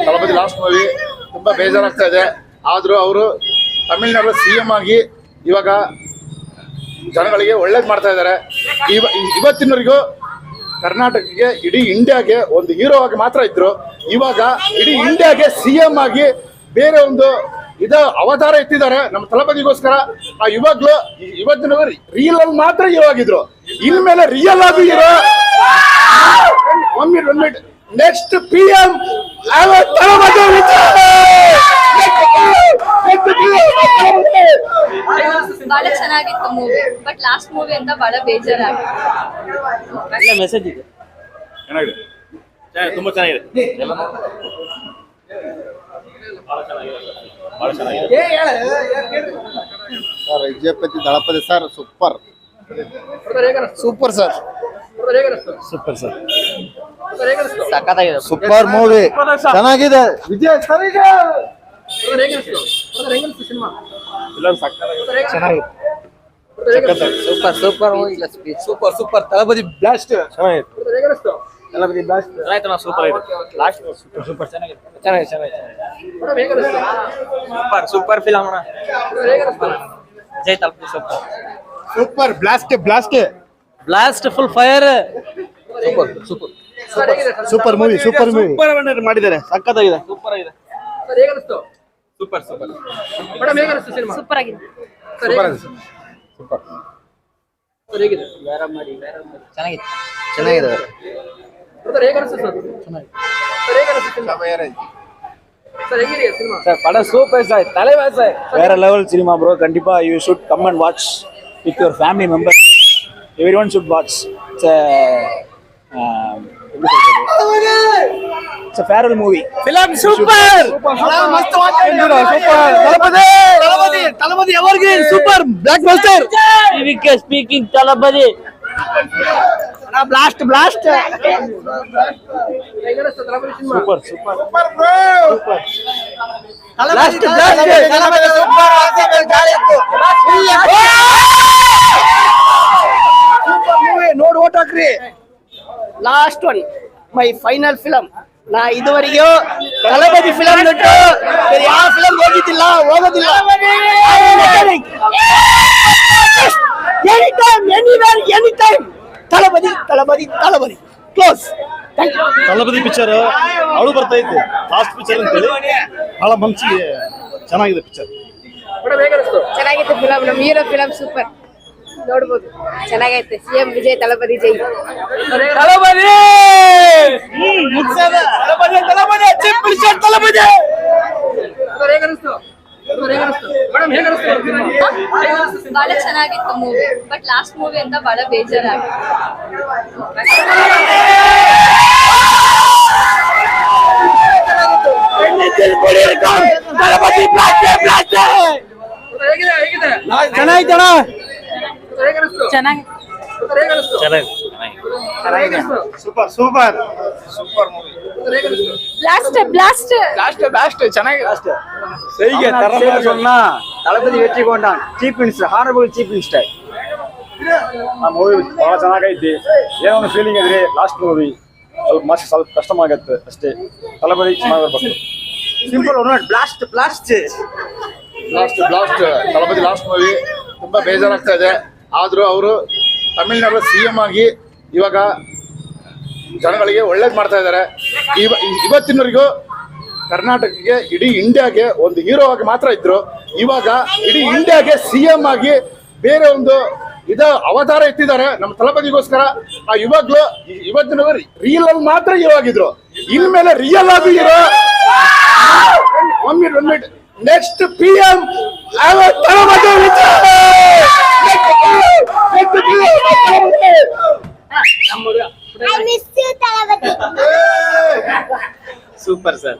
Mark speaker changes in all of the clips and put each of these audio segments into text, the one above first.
Speaker 1: Thalapathy last movie ತುಂಬಾ ಬೇಜಾರಾಗ್ತಾ ಇದೆ. ಆದ್ರೂ ಅವರು ತಮಿಳ್ನಾಡು CM ಆಗಿ ಇವಾಗ ಜನಗಳಿಗೆ ಒಳ್ಳೇದು ಮಾಡ್ತಾ ಇದ್ದಾರೆ. ಇವತ್ತಿನವರೆಗೂ ಕರ್ನಾಟಕಕ್ಕೆ, ಇಡೀ ಇಂಡಿಯಾಗೆ ಒಂದು ಹೀರೋ ಆಗಿ ಮಾತ್ರ ಇದ್ರು. ಇವಾಗ ಇಡೀ ಇಂಡಿಯಾಗೆ CM ಆಗಿ ಬೇರೆ ಒಂದು ಅವತಾರ ಎತ್ತಿದ್ದಾರೆ ನಮ್ಮ ತಳಪತಿಗೋಸ್ಕರ. ಇವಾಗ್ಲೂ ಇವತ್ತಿನ ರಿಯಲ್ ಅಲ್ಲಿ ಮಾತ್ರ ಹೀರೋ ಆಗಿದ್ರು. ಇನ್ಮೇಲೆ ರಿಯಲ್ ಆಗಿ hero one minute next PM
Speaker 2: ಬಹಳ ಚೆನ್ನಾಗಿತ್ತು ಮೂವಿ. ಬಟ್ ಲಾಸ್ಟ್ ಮೂವಿ ಅಂತ ಬಹಳ ಬೇಜಾರಾಗಿತ್ತು.
Speaker 3: ಮೆಸೇಜ್ ಇದೆ,
Speaker 4: ತುಂಬಾ ಚೆನ್ನಾಗಿದೆ.
Speaker 1: ಸರ್ ವಿಜಯಪತಿ Thalapathy sir super sir.
Speaker 3: Super sir, ಸಖತ್ತಾಗಿದೆ.
Speaker 1: ಸೂಪರ್ ಮೂವಿ, ಚೆನ್ನಾಗಿದೆ. ವಿಜಯ್ ಸರಿಗೆ
Speaker 3: super super movie, super super. Thalapathy blast ಚೆನ್ನಾಗಿತ್ತು. ತಳಪತಿ ಬ್ಲಾಸ್ಟ್ ಆಯ್ತು, ಸೂಪರ್ ಆಯ್ತು. ಲಾಸ್ಟ್ ಸೂಪರ್ ಸೂಪರ್ ಚೆನ್ನಾಗಿದೆ, ಚೆನ್ನಾಗಿದೆ ಚೆನ್ನಾಗಿದೆ. ಸೂಪರ್ ಸೂಪರ್ ಫಿಲಮ್ ಅಣ್ಣ. ಜೈ Thalapathy super
Speaker 1: super. Blast blast
Speaker 3: blast full fire. Super super
Speaker 1: super movie, super movie
Speaker 3: ಮಾಡಿದ್ದಾರೆ, ಸಖತ್ತಾಗಿದೆ, ಸೂಪರ್ ಆಗಿದೆ. ಸೂಪರ್ ಸೂಪರ್
Speaker 2: ಸೂಪರ್ ಆಗಿದೆ.
Speaker 1: ಸೂಪರ್
Speaker 3: ಚೆನ್ನಾಗಿದೆ ಚೆನ್ನಾಗಿದೆ. பட சூப்பர் சார், தலைவர் சார், வேற லெவல் சினிமா ப்ரோ. கண்டிப்பா you should come and watch with your family member. Everyone should watch. It's a farewell movie. Film super. Mast watch. Super. Talapati evergreen. Super. Blockbuster. CVK speaking. Talapati. Blast. Super. Super bro. Super. Blast. Talapati super. Super movie. No doubt agree.
Speaker 5: Last one my final film. ನಾ ಇದುವರೆಗೂ Thalapathy film ಬಿಟ್ಟು ಯಾವ film ಹೋಗೋದಿಲ್ಲ. Any time anywhere any time Thalapathy close.
Speaker 4: Thalapathy picture ಅವಳು ಬರ್ತಾ ಇತ್ತು, last picture ಅಂತೇಳಿ ಬಹಳ ಮನಸ್ಸಿಗೆ ಚೆನ್ನಾಗಿದೆ ಪಿಕ್ಚರ್.
Speaker 2: ಚೆನ್ನಾಗಿತ್ತು ಫಿಲಮ್. ನಮ್ಮ ಹೀರೋ ಫಿಲಮ್ ಸೂಪರ್, ನೋಡ್ಬೋದು. ಚೆನ್ನಾಗೈತೆ. CM ವಿಜಯ್ ತಳಪತಿ ಜೈ.
Speaker 3: ತಳಪತಿ
Speaker 2: ಬಹಳ ಚೆನ್ನಾಗಿತ್ತು ಮೂವಿ. ಬಟ್ ಲಾಸ್ಟ್ ಮೂವಿ ಅಂತ ಬಹಳ ಬೇಜಾರಾಗಿತ್ತು.
Speaker 1: Super super super movie.
Speaker 3: Blast ಚೆನ್ನಾಗಿದೆ. ಸೈಗೆ ತರಮ சொன்னா தளபதி வெற்றி கொண்டான். Chief minister, honourable chief minister.
Speaker 4: ಆ ಮೂವಿ ಬಹಳ ಚೆನ್ನಾಗೈತಿ. ಏನೋ ಒಂದು ಫೀಲಿಂಗ್ ಇದ್ರೆ ಲಾಸ್ಟ್ ಮೂವಿ ಸ್ವಲ್ಪ ಕಷ್ಟವಾಗತ್ತೆ ಅಷ್ಟೇ. ತಳಪತಿ ಚೆನ್ನಾಗಿ ಬರ್ಬೇಕು.
Speaker 3: ಸಿಂಪಲ್ ನೋಡಿ. ಬ್ಲಾಸ್ಟ್
Speaker 1: ತಳಪತಿ ಲಾಸ್ಟ್ ಮೂವಿ ತುಂಬಾ ಬೇಜಾರಾಗ್ತಾ ಇದೆ. ಆದ್ರೂ ಅವರು ತಮಿಳ್ನಾಡು CM ಆಗಿ ಇವಾಗ ಜನಗಳಿಗೆ ಒಳ್ಳೇದು ಮಾಡ್ತಾ ಇದ್ದಾರೆ. ಇವತ್ತಿನವರೆಗೂ ಕರ್ನಾಟಕಕ್ಕೆ, ಇಡೀ ಇಂಡಿಯಾಗೆ ಒಂದು ಹೀರೋ ಆಗಿ ಮಾತ್ರ ಇದ್ರು. ಇವಾಗ ಇಡೀ ಇಂಡಿಯಾಗೆ CM ಆಗಿ ಬೇರೆ ಒಂದು ಅವತಾರ ಎತ್ತಿದ್ದಾರೆ ನಮ್ಮ ತಳಪತಿಗೋಸ್ಕರ. ಇವಾಗ್ಲೂ ಇವತ್ತಿನ ರಿಯಲ್ ಅಲ್ಲಿ ಮಾತ್ರ ಹೀರೋ ಆಗಿದ್ರು. ಇನ್ಮೇಲೆ ರಿಯಲ್ ಆಗಿ hero one minute next PM
Speaker 6: Super sir.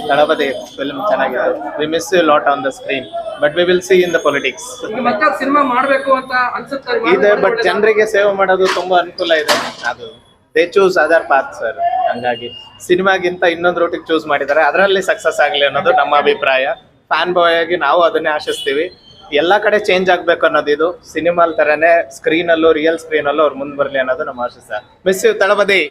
Speaker 6: Talapati film ಚೆನ್ನಾಗಿದೆ. We miss you a lot on the screen, but we will see in the politics.
Speaker 5: ಮತ್ತೆ ಸಿನಿಮಾ ಮಾಡಬೇಕು ಅಂತ ಅನ್ಸುತ್ತೆ
Speaker 6: ಇದೆ, ಬಟ್ ಜನರಿಗೆ ಸೇವೆ ಮಾಡೋದು ತುಂಬಾ ಅನುಕೂಲ ಇದೆ. ಅದು they choose other path sir. ಹಂಗಾಗಿ ಸಿನಿಮಾಗಿಂತ ಇನ್ನೊಂದು ರೂಟಿಗೆ ಚೂಸ್ ಮಾಡಿದ್ದಾರೆ. ಅದರಲ್ಲಿ ಸಕ್ಸಸ್ ಆಗಲಿ ಅನ್ನೋದು ನಮ್ಮ ಅಭಿಪ್ರಾಯ. ಫ್ಯಾನ್ ಬಾಯ್ ಆಗಿ ನಾವು ಅದನ್ನೇ ಆಶಿಸ್ತೀವಿ. ಎಲ್ಲಾ ಕಡೆ ಚೇಂಜ್ ಆಗ್ಬೇಕು ಅನ್ನೋದು ಇದು. ಸಿನಿಮಾಲ್ ತರನೇ ಸ್ಕ್ರೀನ್ ಅಲ್ಲೂ, ರಿಯಲ್ ಸ್ಕ್ರೀನ್ ಅಲ್ಲೂ ಅವ್ರು ಮುಂದೆ ಬರ್ಲಿ ಅನ್ನೋದು ನಮ್ಮ ಆಶಿಸ. Miss you Thalapathy.